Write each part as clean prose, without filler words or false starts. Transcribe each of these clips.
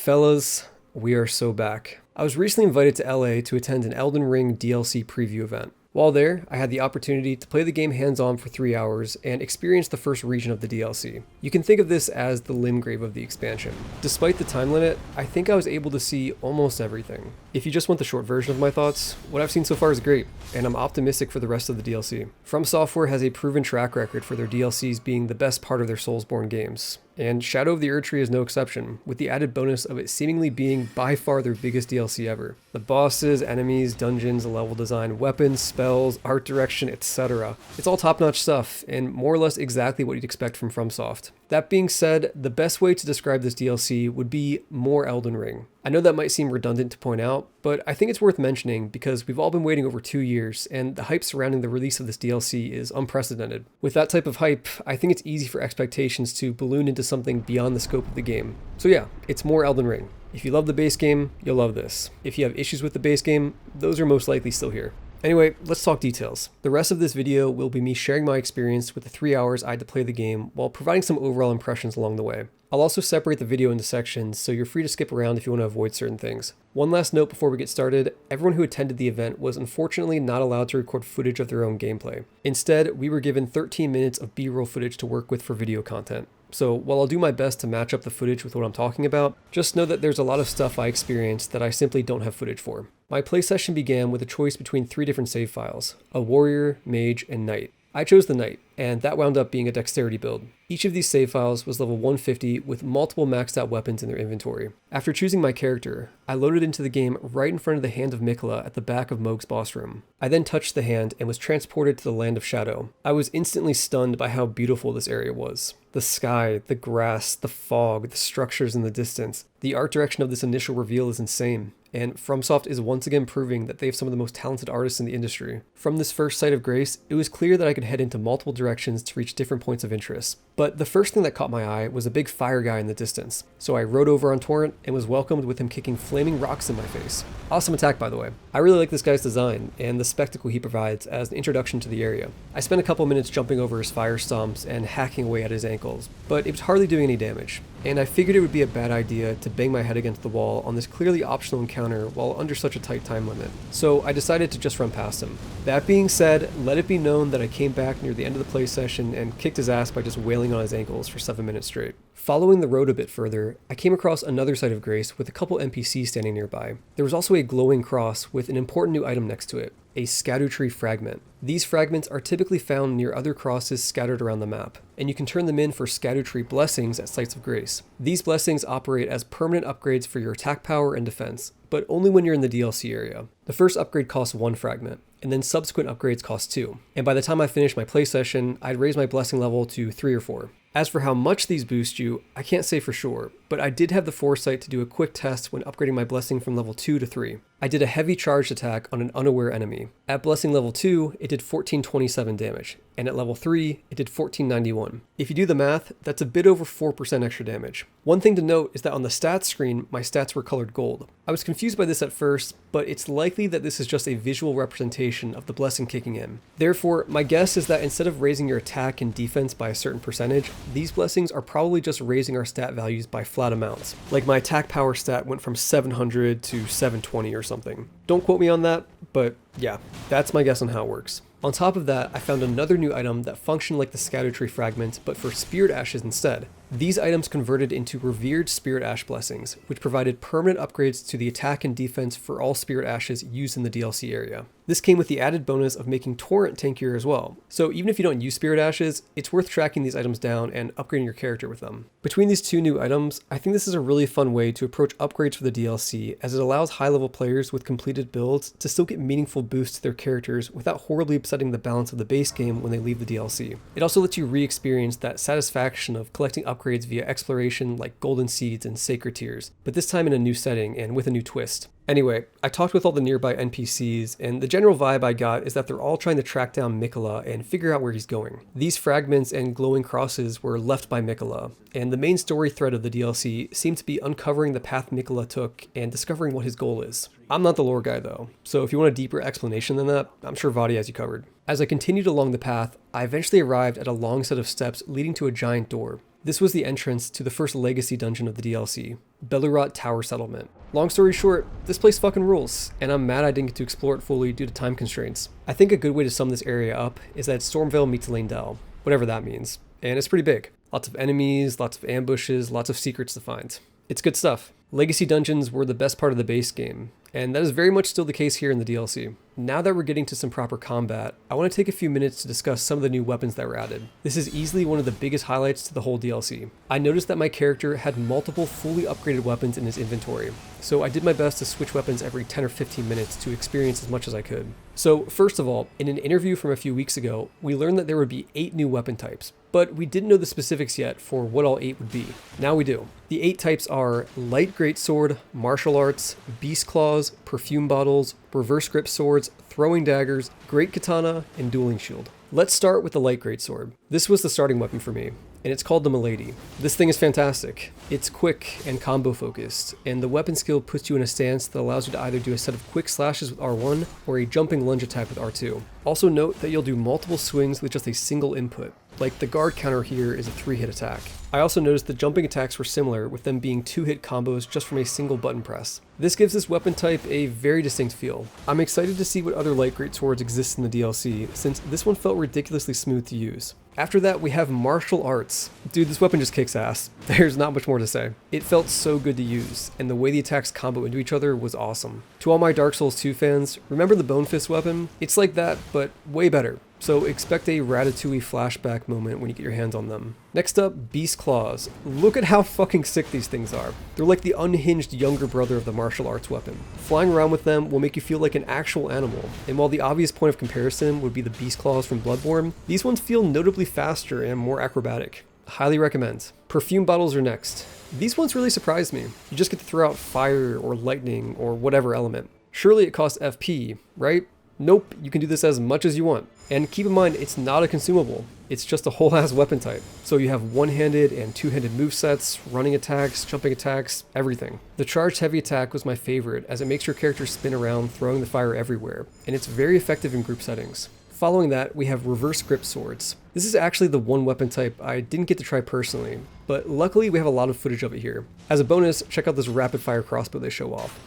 Fellas, we are so back. I was recently invited to LA to attend an Elden Ring DLC preview event. While there, I had the opportunity to play the game hands-on for 3 hours and experience the first region of the DLC. You can think of this as the Limgrave of the expansion. Despite the time limit, I think I was able to see almost everything. If you just want the short version of my thoughts, what I've seen so far is great, and I'm optimistic for the rest of the DLC. From Software has a proven track record for their DLCs being the best part of their Soulsborne games, and Shadow of the Erdtree is no exception, with the added bonus of it seemingly being by far their biggest DLC ever. The bosses, enemies, dungeons, level design, weapons, spells, art direction, etc. It's all top-notch stuff, and more or less exactly what you'd expect from FromSoft. That being said, the best way to describe this DLC would be more Elden Ring. I know that might seem redundant to point out, but I think it's worth mentioning because we've all been waiting over 2 years, and the hype surrounding the release of this DLC is unprecedented. With that type of hype, I think it's easy for expectations to balloon into something beyond the scope of the game. So yeah, it's more Elden Ring. If you love the base game, you'll love this. If you have issues with the base game, those are most likely still here. Anyway, let's talk details. The rest of this video will be me sharing my experience with the 3 hours I had to play the game while providing some overall impressions along the way. I'll also separate the video into sections, so you're free to skip around if you want to avoid certain things. One last note before we get started, everyone who attended the event was unfortunately not allowed to record footage of their own gameplay. Instead, we were given 13 minutes of B-roll footage to work with for video content. So while I'll do my best to match up the footage with what I'm talking about, just know that there's a lot of stuff I experienced that I simply don't have footage for. My play session began with a choice between 3 different save files: a warrior, mage, and knight. I chose the knight, and that wound up being a dexterity build. Each of these save files was level 150 with multiple maxed out weapons in their inventory. After choosing my character, I loaded into the game right in front of the hand of Miquella at the back of Mohg's boss room. I then touched the hand and was transported to the Land of Shadow. I was instantly stunned by how beautiful this area was. The sky, the grass, the fog, the structures in the distance. The art direction of this initial reveal is insane, and FromSoft is once again proving that they have some of the most talented artists in the industry. From this first sight of grace, it was clear that I could head into multiple directions to reach different points of interest. But the first thing that caught my eye was a big fire guy in the distance, so I rode over on Torrent and was welcomed with him kicking flaming rocks in my face. Awesome attack, by the way. I really like this guy's design and the spectacle he provides as an introduction to the area. I spent a couple minutes jumping over his fire stomps and hacking away at his ankles, but it was hardly doing any damage, and I figured it would be a bad idea to bang my head against the wall on this clearly optional encounter while under such a tight time limit, so I decided to just run past him. That being said, let it be known that I came back near the end of the play session and kicked his ass by just wailing on his ankles for 7 minutes straight. Following the road a bit further, I came across another site of grace with a couple NPCs standing nearby. There was also a glowing cross with an important new item next to it, a Erdtree fragment. These fragments are typically found near other crosses scattered around the map, and you can turn them in for Erdtree blessings at sites of grace. These blessings operate as permanent upgrades for your attack power and defense, but only when you're in the DLC area. The first upgrade costs 1 fragment, and then subsequent upgrades cost 2. And by the time I finished my play session, I'd raised my blessing level to 3 or 4. As for how much these boost you, I can't say for sure, but I did have the foresight to do a quick test when upgrading my blessing from level 2 to 3. I did a heavy charged attack on an unaware enemy. At blessing level 2, it did 1427 damage, and at level 3, it did 1491. If you do the math, that's a bit over 4% extra damage. One thing to note is that on the stats screen, my stats were colored gold. I was confused by this at first, but it's likely that this is just a visual representation of the blessing kicking in. Therefore, my guess is that instead of raising your attack and defense by a certain percentage, these blessings are probably just raising our stat values by flat amounts. Like my attack power stat went from 700 to 720 or something. Don't quote me on that, but yeah, that's my guess on how it works. On top of that, I found another new item that functioned like the Erdtree fragment, but for spirit ashes instead. These items converted into revered spirit ash blessings, which provided permanent upgrades to the attack and defense for all spirit ashes used in the DLC area. This came with the added bonus of making Torrent tankier as well, so even if you don't use spirit ashes, it's worth tracking these items down and upgrading your character with them. Between these 2 new items, I think this is a really fun way to approach upgrades for the DLC, as it allows high-level players with completed builds to still get meaningful boosts to their characters without horribly upsetting the balance of the base game when they leave the DLC. It also lets you re-experience that satisfaction of collecting upgrades via exploration like golden seeds and sacred tears, but this time in a new setting and with a new twist. Anyway, I talked with all the nearby NPCs, and the general vibe I got is that they're all trying to track down Miquella and figure out where he's going. These fragments and glowing crosses were left by Miquella, and the main story thread of the DLC seemed to be uncovering the path Miquella took and discovering what his goal is. I'm not the lore guy though, so if you want a deeper explanation than that, I'm sure Vadi has you covered. As I continued along the path, I eventually arrived at a long set of steps leading to a giant door. This was the entrance to the first legacy dungeon of the DLC, Belurot Tower Settlement. Long story short, this place fucking rules, and I'm mad I didn't get to explore it fully due to time constraints. I think a good way to sum this area up is that Stormvale meets Leyndell, whatever that means, and it's pretty big. Lots of enemies, lots of ambushes, lots of secrets to find. It's good stuff. Legacy dungeons were the best part of the base game, and that is very much still the case here in the DLC. Now that we're getting to some proper combat, I want to take a few minutes to discuss some of the new weapons that were added. This is easily one of the biggest highlights to the whole DLC. I noticed that my character had multiple fully upgraded weapons in his inventory, so I did my best to switch weapons every 10 or 15 minutes to experience as much as I could. So first of all, in an interview from a few weeks ago, we learned that there would be 8 new weapon types, but we didn't know the specifics yet for what all 8 would be. Now we do. The 8 types are Light Greatsword, Martial Arts, Beast Claws, Perfume Bottles, Reverse Grip Swords, Throwing Daggers, Great Katana, and Dueling Shield. Let's start with the Light Greatsword. This was the starting weapon for me, and it's called the Milady. This thing is fantastic. It's quick and combo focused, and the weapon skill puts you in a stance that allows you to either do a set of quick slashes with R1 or a jumping lunge attack with R2. Also note that you'll do multiple swings with just a single input. Like the guard counter here is a 3-hit attack. I also noticed the jumping attacks were similar, with them being 2-hit combos just from a single button press. This gives this weapon type a very distinct feel. I'm excited to see what other light greatswords exist in the DLC, since this one felt ridiculously smooth to use. After that, we have Martial Arts. Dude, this weapon just kicks ass. There's not much more to say. It felt so good to use, and the way the attacks combo into each other was awesome. To all my Dark Souls 2 fans, remember the Bone Fist weapon? It's like that, but way better. So expect a Ratatouille flashback moment when you get your hands on them. Next up, Beast Claws. Look at how fucking sick these things are. They're like the unhinged younger brother of the martial arts weapon. Flying around with them will make you feel like an actual animal, and while the obvious point of comparison would be the Beast Claws from Bloodborne, these ones feel notably faster and more acrobatic. Highly recommend. Perfume Bottles are next. These ones really surprised me. You just get to throw out fire or lightning or whatever element. Surely it costs FP, right? Nope, you can do this as much as you want. And keep in mind, it's not a consumable. It's just a whole ass weapon type. So you have one-handed and two-handed movesets, running attacks, jumping attacks, everything. The charged heavy attack was my favorite, as it makes your character spin around, throwing the fire everywhere, and it's very effective in group settings. Following that, we have Reverse Grip Swords. This is actually the one weapon type I didn't get to try personally, but luckily we have a lot of footage of it here. As a bonus, check out this rapid fire crossbow they show off.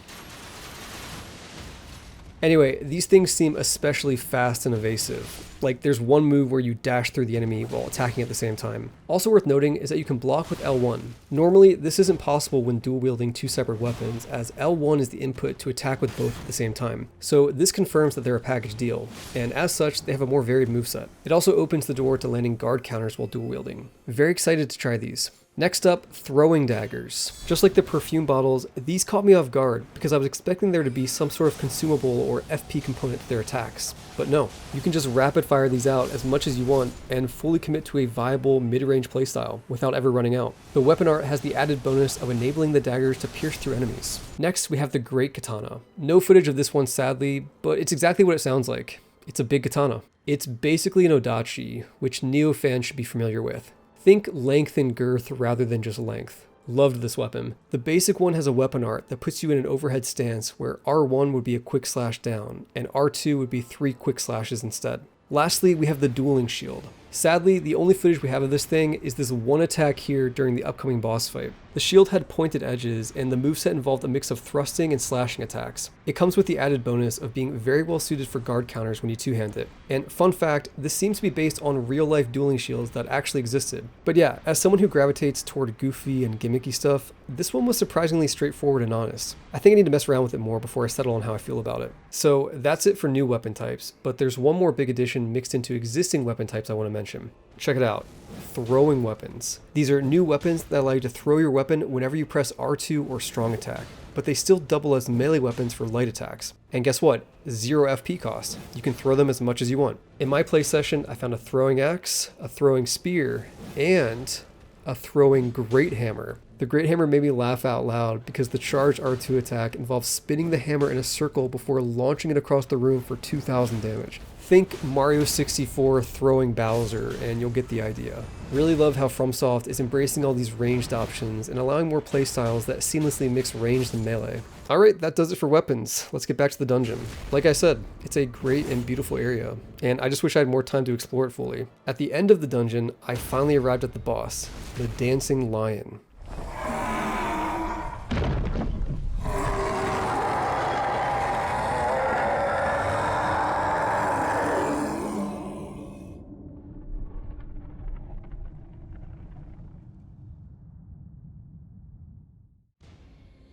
Anyway, these things seem especially fast and evasive. Like, there's one move where you dash through the enemy while attacking at the same time. Also worth noting is that you can block with L1. Normally, this isn't possible when dual wielding 2 separate weapons, as L1 is the input to attack with both at the same time. So this confirms that they're a package deal, and as such, they have a more varied moveset. It also opens the door to landing guard counters while dual wielding. Very excited to try these. Next up, Throwing Daggers. Just like the Perfume Bottles, these caught me off guard because I was expecting there to be some sort of consumable or FP component to their attacks. But no, you can just rapid fire these out as much as you want and fully commit to a viable mid-range playstyle without ever running out. The weapon art has the added bonus of enabling the daggers to pierce through enemies. Next, we have the Great Katana. No footage of this one sadly, but it's exactly what it sounds like. It's a big katana. It's basically an odachi, which Neo fans should be familiar with. Think length and girth rather than just length. Loved this weapon. The basic one has a weapon art that puts you in an overhead stance where R1 would be a quick slash down, and R2 would be 3 quick slashes instead. Lastly, we have the Dueling Shield. Sadly, the only footage we have of this thing is this one attack here during the upcoming boss fight. The shield had pointed edges, and the moveset involved a mix of thrusting and slashing attacks. It comes with the added bonus of being very well suited for guard counters when you two-hand it. And fun fact, this seems to be based on real-life dueling shields that actually existed. But yeah, as someone who gravitates toward goofy and gimmicky stuff, this one was surprisingly straightforward and honest. I think I need to mess around with it more before I settle on how I feel about it. So that's it for new weapon types, but there's one more big addition mixed into existing weapon types I want to mention. Check it out. Throwing weapons. These are new weapons that allow you to throw your weapon whenever you press R2 or strong attack, but they still double as melee weapons for light attacks. And guess what? 0 FP cost. You can throw them as much as you want. In my play session, I found a throwing axe, a throwing spear, and a throwing great hammer. The great hammer made me laugh out loud because the charged R2 attack involves spinning the hammer in a circle before launching it across the room for 2000 damage. Think Mario 64 throwing Bowser and you'll get the idea. Really love how FromSoft is embracing all these ranged options and allowing more playstyles that seamlessly mix ranged and melee. Alright, that does it for weapons. Let's get back to the dungeon. Like I said, it's a great and beautiful area, and I just wish I had more time to explore it fully. At the end of the dungeon, I finally arrived at the boss, the Dancing Lion.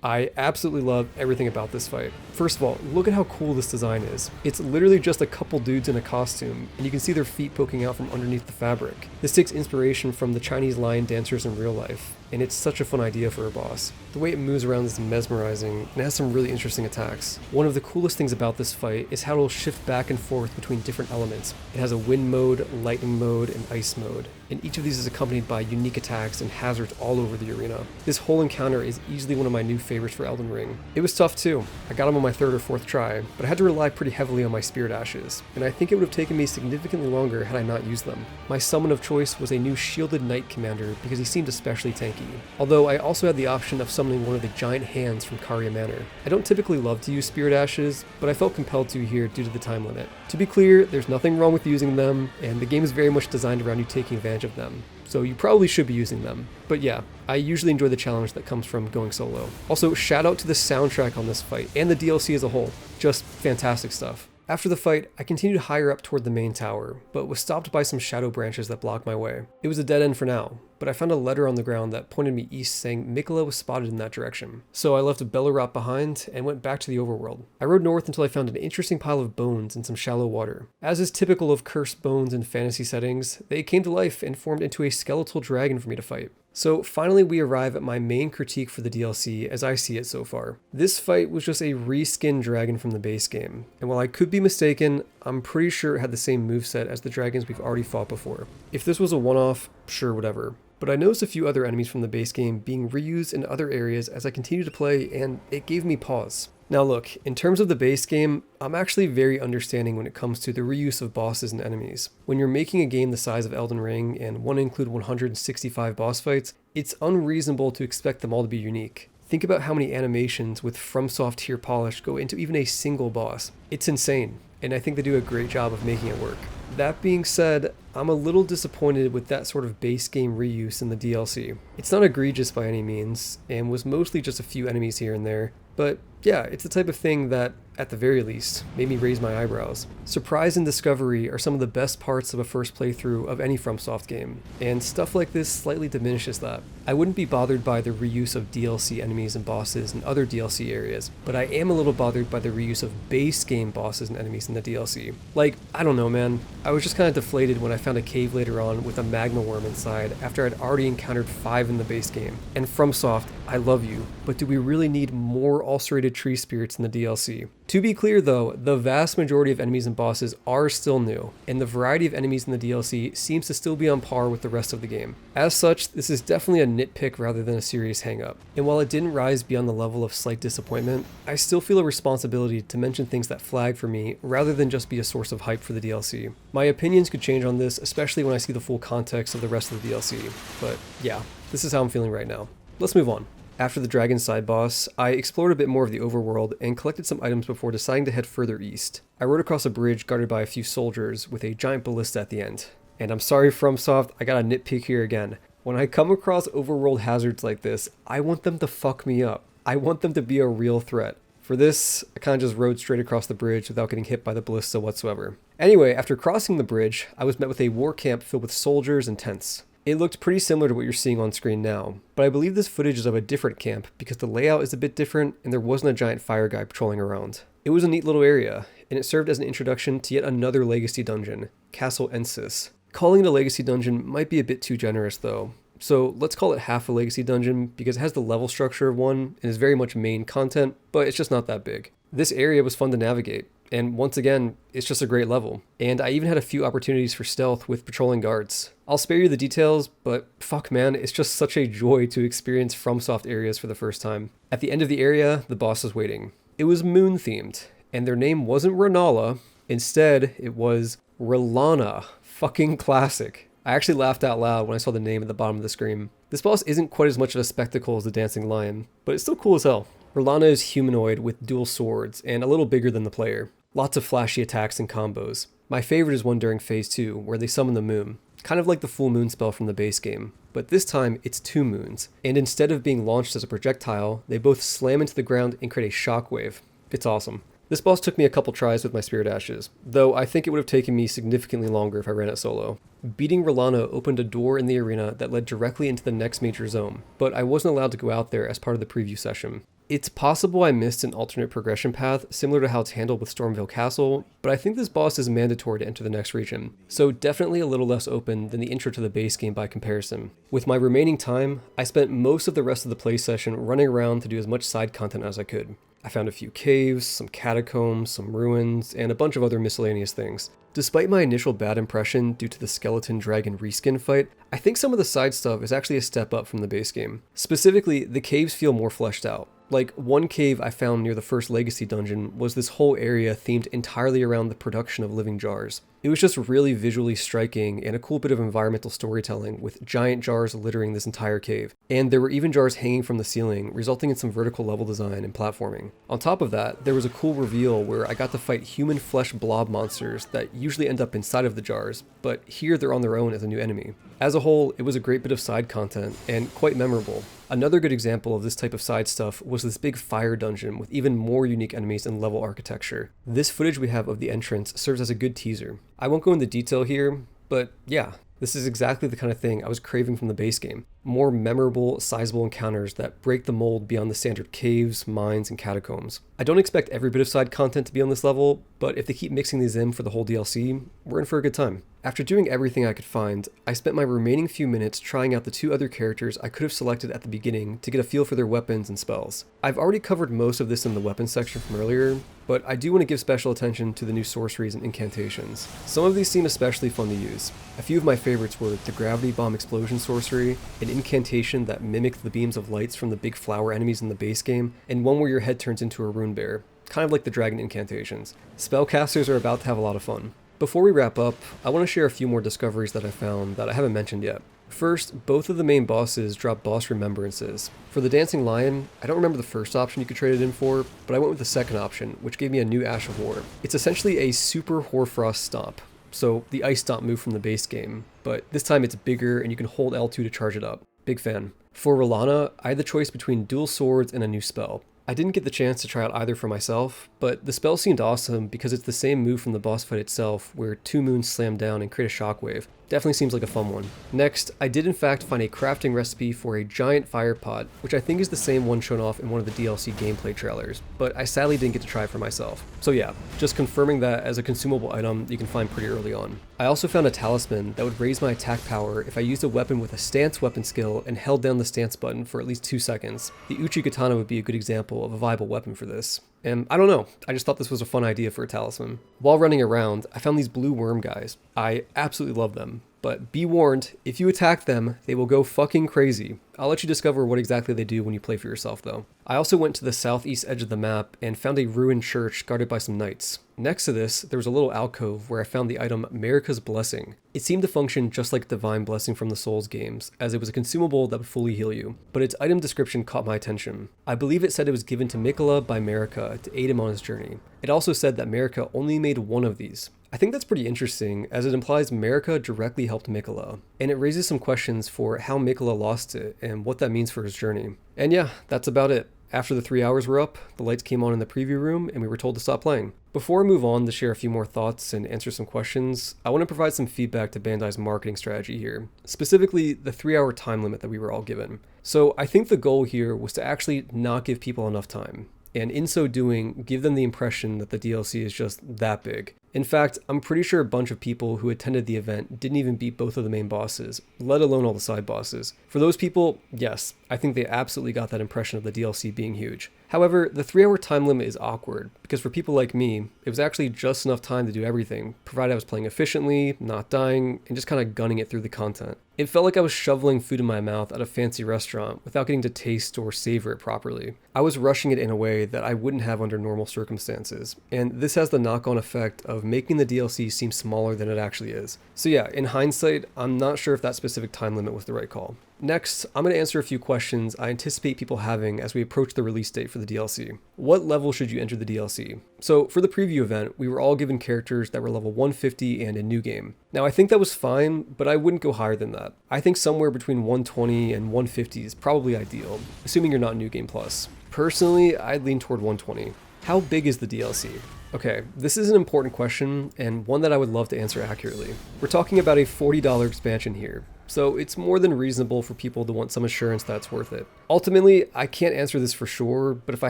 I absolutely love everything about this fight. First of all, look at how cool this design is. It's literally just a couple dudes in a costume, and you can see their feet poking out from underneath the fabric. This takes inspiration from the Chinese lion dancers in real life, and it's such a fun idea for a boss. The way it moves around is mesmerizing, and has some really interesting attacks. One of the coolest things about this fight is how it'll shift back and forth between different elements. It has a wind mode, lightning mode, and ice mode, and each of these is accompanied by unique attacks and hazards all over the arena. This whole encounter is easily one of my new favorites for Elden Ring. It was tough too. I got him on my third or fourth try, but I had to rely pretty heavily on my spirit ashes, and I think it would have taken me significantly longer had I not used them. My summon of choice was a new shielded knight commander because he seemed especially tanky, although I also had the option of summoning one of the giant hands from Karya Manor. I don't typically love to use spirit ashes, but I felt compelled to here due to the time limit. To be clear, there's nothing wrong with using them, and the game is very much designed around you taking advantage of them, so you probably should be using them. But yeah, I usually enjoy the challenge that comes from going solo. Also, shout out to the soundtrack on this fight, and the DLC as a whole. Just fantastic stuff. After the fight, I continued higher up toward the main tower, but was stopped by some shadow branches that blocked my way. It was a dead end for now, but I found a letter on the ground that pointed me east saying Mikola was spotted in that direction. So I left Bellerot behind and went back to the overworld. I rode north until I found an interesting pile of bones in some shallow water. As is typical of cursed bones in fantasy settings, they came to life and formed into a skeletal dragon for me to fight. So finally we arrive at my main critique for the DLC as I see it so far. This fight was just a reskinned dragon from the base game, and while I could be mistaken, I'm pretty sure it had the same moveset as the dragons we've already fought before. If this was a one-off, sure, whatever. But I noticed a few other enemies from the base game being reused in other areas as I continued to play, and it gave me pause. Now look, in terms of the base game, I'm actually very understanding when it comes to the reuse of bosses and enemies. When you're making a game the size of Elden Ring and want to include 165 boss fights, it's unreasonable to expect them all to be unique. Think about how many animations with FromSoft tier polish go into even a single boss. It's insane, and I think they do a great job of making it work. That being said, I'm a little disappointed with that sort of base game reuse in the DLC. It's not egregious by any means, and was mostly just a few enemies here and there, but yeah, it's the type of thing that, at the very least, made me raise my eyebrows. Surprise and discovery are some of the best parts of a first playthrough of any FromSoft game, and stuff like this slightly diminishes that. I wouldn't be bothered by the reuse of DLC enemies and bosses in other DLC areas, but I am a little bothered by the reuse of base game bosses and enemies in the DLC. Like, I don't know man, I was just kind of deflated when I found a cave later on with a magma worm inside after I'd already encountered 5 in the base game. And FromSoft, I love you, but do we really need more ulcerated tree spirits in the DLC? To be clear though, the vast majority of enemies and bosses are still new, and the variety of enemies in the DLC seems to still be on par with the rest of the game. As such, this is definitely a nitpick rather than a serious hang-up. And while it didn't rise beyond the level of slight disappointment, I still feel a responsibility to mention things that flag for me rather than just be a source of hype for the DLC. My opinions could change on this, especially when I see the full context of the rest of the DLC, but yeah, this is how I'm feeling right now. Let's move on. After the dragon side boss, I explored a bit more of the overworld and collected some items before deciding to head further east. I rode across a bridge guarded by a few soldiers with a giant ballista at the end. And I'm sorry FromSoft, I got a nitpick here again. When I come across overworld hazards like this, I want them to fuck me up. I want them to be a real threat. For this, I kind of just rode straight across the bridge without getting hit by the ballista whatsoever. Anyway, after crossing the bridge, I was met with a war camp filled with soldiers and tents. It looked pretty similar to what you're seeing on screen now, but I believe this footage is of a different camp because the layout is a bit different and there wasn't a giant fire guy patrolling around. It was a neat little area, and it served as an introduction to yet another legacy dungeon, Castle Ensis. Calling it a legacy dungeon might be a bit too generous though, so let's call it half a legacy dungeon because it has the level structure of one and is very much main content, but it's just not that big. This area was fun to navigate. And once again, it's just a great level. And I even had a few opportunities for stealth with patrolling guards. I'll spare you the details, but fuck man, it's just such a joy to experience FromSoft areas for the first time. At the end of the area, the boss was waiting. It was moon themed, and their name wasn't Renala, Instead, it was R'hllana. Fucking classic. I actually laughed out loud when I saw the name at the bottom of the screen. This boss isn't quite as much of a spectacle as the Dancing Lion, but it's still cool as hell. R'hllana is humanoid with dual swords and a little bigger than the player. Lots of flashy attacks and combos. My favorite is one during phase 2, where they summon the moon. Kind of like the full moon spell from the base game, but this time it's 2 moons, and instead of being launched as a projectile, they both slam into the ground and create a shockwave. It's awesome. This boss took me a couple tries with my Spirit Ashes, though I think it would have taken me significantly longer if I ran it solo. Beating R'hllana opened a door in the arena that led directly into the next major zone, but I wasn't allowed to go out there as part of the preview session. It's possible I missed an alternate progression path similar to how it's handled with Stormvale Castle, but I think this boss is mandatory to enter the next region, so definitely a little less open than the intro to the base game by comparison. With my remaining time, I spent most of the rest of the play session running around to do as much side content as I could. I found a few caves, some catacombs, some ruins, and a bunch of other miscellaneous things. Despite my initial bad impression due to the skeleton dragon reskin fight, I think some of the side stuff is actually a step up from the base game. Specifically, the caves feel more fleshed out. Like, one cave I found near the first Legacy dungeon was this whole area themed entirely around the production of living jars. It was just really visually striking and a cool bit of environmental storytelling with giant jars littering this entire cave. And there were even jars hanging from the ceiling, resulting in some vertical level design and platforming. On top of that, there was a cool reveal where I got to fight human flesh blob monsters that usually end up inside of the jars, but here they're on their own as a new enemy. As a whole, it was a great bit of side content and quite memorable. Another good example of this type of side stuff was this big fire dungeon with even more unique enemies and level architecture. This footage we have of the entrance serves as a good teaser. I won't go into detail here, but yeah, this is exactly the kind of thing I was craving from the base game. More memorable, sizable encounters that break the mold beyond the standard caves, mines, and catacombs. I don't expect every bit of side content to be on this level, but if they keep mixing these in for the whole DLC, we're in for a good time. After doing everything I could find, I spent my remaining few minutes trying out the 2 other characters I could have selected at the beginning to get a feel for their weapons and spells. I've already covered most of this in the weapons section from earlier, but I do want to give special attention to the new sorceries and incantations. Some of these seem especially fun to use. A few of my favorites were the Gravity Bomb Explosion sorcery, an incantation that mimicked the beams of lights from the big flower enemies in the base game, and one where your head turns into a rune bear, kind of like the dragon incantations. Spellcasters are about to have a lot of fun. Before we wrap up, I want to share a few more discoveries that I found that I haven't mentioned yet. First, both of the main bosses drop boss remembrances. For the Dancing Lion, I don't remember the first option you could trade it in for, but I went with the second option, which gave me a new Ash of War. It's essentially a super Hoarfrost stomp, so the ice stomp move from the base game, but this time it's bigger and you can hold L2 to charge it up. Big fan. For R'hllana, I had the choice between dual swords and a new spell. I didn't get the chance to try out either for myself, but the spell seemed awesome because it's the same move from the boss fight itself, where 2 moons slam down and create a shockwave. Definitely seems like a fun one. Next, I did in fact find a crafting recipe for a giant fire pot, which I think is the same one shown off in one of the DLC gameplay trailers, but I sadly didn't get to try it for myself. So yeah, just confirming that as a consumable item you can find pretty early on. I also found a talisman that would raise my attack power if I used a weapon with a stance weapon skill and held down the stance button for at least 2 seconds. The Uchi Katana would be a good example of a viable weapon for this. And I don't know, I just thought this was a fun idea for a talisman. While running around, I found these blue worm guys. I absolutely love them, but be warned, if you attack them, they will go fucking crazy. I'll let you discover what exactly they do when you play for yourself though. I also went to the southeast edge of the map and found a ruined church guarded by some knights. Next to this, there was a little alcove where I found the item Marika's Blessing. It seemed to function just like Divine Blessing from the Souls games, as it was a consumable that would fully heal you, but its item description caught my attention. I believe it said it was given to Mikola by Marika to aid him on his journey. It also said that Marika only made one of these. I think that's pretty interesting, as it implies Marika directly helped Mikola, and it raises some questions for how Mikola lost it and what that means for his journey. And yeah, that's about it. After the 3 hours were up, the lights came on in the preview room and we were told to stop playing. Before I move on to share a few more thoughts and answer some questions, I want to provide some feedback to Bandai's marketing strategy here, specifically the 3-hour time limit that we were all given. So I think the goal here was to actually not give people enough time, and in so doing, give them the impression that the DLC is just that big. In fact, I'm pretty sure a bunch of people who attended the event didn't even beat both of the main bosses, let alone all the side bosses. For those people, yes, I think they absolutely got that impression of the DLC being huge. However, the 3-hour time limit is awkward, because for people like me, it was actually just enough time to do everything, provided I was playing efficiently, not dying, and just kind of gunning it through the content. It felt like I was shoveling food in my mouth at a fancy restaurant without getting to taste or savor it properly. I was rushing it in a way that I wouldn't have under normal circumstances, and this has the knock-on effect of making the DLC seem smaller than it actually is. So yeah, in hindsight, I'm not sure if that specific time limit was the right call. Next, I'm going to answer a few questions I anticipate people having as we approach the release date for the DLC. What level should you enter the DLC? So for the preview event, we were all given characters that were level 150 and in new game. Now I think that was fine, but I wouldn't go higher than that. I think somewhere between 120 and 150 is probably ideal, assuming you're not New Game Plus. Personally, I'd lean toward 120. How big is the DLC? Okay, this is an important question, and one that I would love to answer accurately. We're talking about a $40 expansion here, so it's more than reasonable for people to want some assurance that it's worth it. Ultimately, I can't answer this for sure, but if I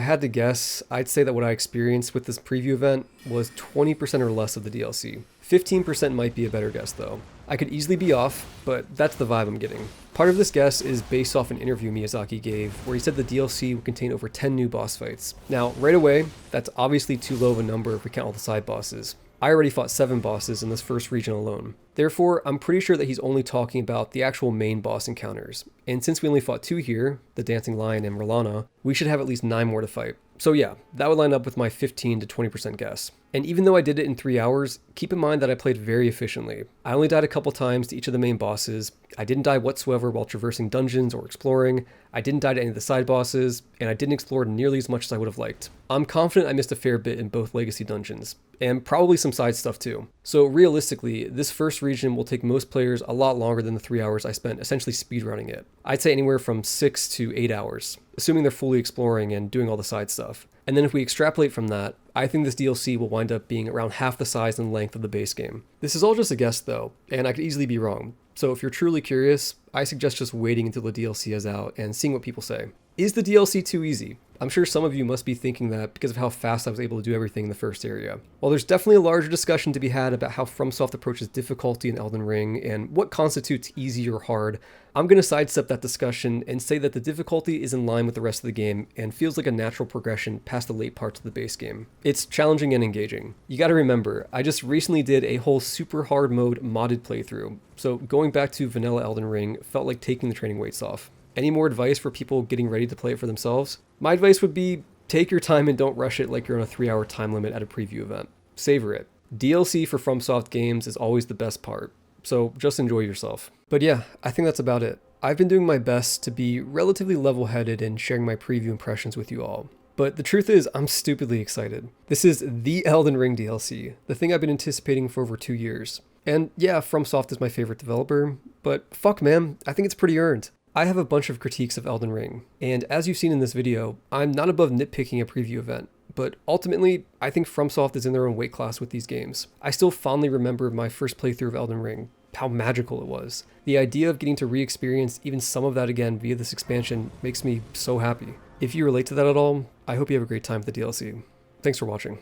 had to guess, I'd say that what I experienced with this preview event was 20% or less of the DLC. 15% might be a better guess though. I could easily be off, but that's the vibe I'm getting. Part of this guess is based off an interview Miyazaki gave, where he said the DLC would contain over 10 new boss fights. Now, right away, that's obviously too low of a number if we count all the side bosses. I already fought 7 bosses in this first region alone. Therefore, I'm pretty sure that he's only talking about the actual main boss encounters. And since we only fought 2 here, the Dancing Lion and Merlana, we should have at least 9 more to fight. So yeah, that would line up with my 15 to 20% guess. And even though I did it in 3 hours, keep in mind that I played very efficiently. I only died a couple times to each of the main bosses, I didn't die whatsoever while traversing dungeons or exploring, I didn't die to any of the side bosses, and I didn't explore nearly as much as I would have liked. I'm confident I missed a fair bit in both legacy dungeons, and probably some side stuff too. So realistically, this first region will take most players a lot longer than the 3 hours I spent essentially speedrunning it. I'd say anywhere from 6 to 8 hours, assuming they're fully exploring and doing all the side stuff. And then if we extrapolate from that, I think this DLC will wind up being around half the size and length of the base game. This is all just a guess though, and I could easily be wrong. So if you're truly curious, I suggest just waiting until the DLC is out and seeing what people say. Is the DLC too easy? I'm sure some of you must be thinking that because of how fast I was able to do everything in the first area. While there's definitely a larger discussion to be had about how FromSoft approaches difficulty in Elden Ring and what constitutes easy or hard, I'm going to sidestep that discussion and say that the difficulty is in line with the rest of the game and feels like a natural progression past the late parts of the base game. It's challenging and engaging. You gotta remember, I just recently did a whole super hard mode modded playthrough, so going back to vanilla Elden Ring felt like taking the training weights off. Any more advice for people getting ready to play it for themselves? My advice would be, take your time and don't rush it like you're on a 3-hour time limit at a preview event. Savor it. DLC for FromSoft games is always the best part, so just enjoy yourself. But yeah, I think that's about it. I've been doing my best to be relatively level-headed in sharing my preview impressions with you all. But the truth is, I'm stupidly excited. This is the Elden Ring DLC, the thing I've been anticipating for over 2 years. And yeah, FromSoft is my favorite developer, but fuck man, I think it's pretty earned. I have a bunch of critiques of Elden Ring, and as you've seen in this video, I'm not above nitpicking a preview event, but ultimately, I think FromSoft is in their own weight class with these games. I still fondly remember my first playthrough of Elden Ring, how magical it was. The idea of getting to re-experience even some of that again via this expansion makes me so happy. If you relate to that at all, I hope you have a great time with the DLC. Thanks for watching.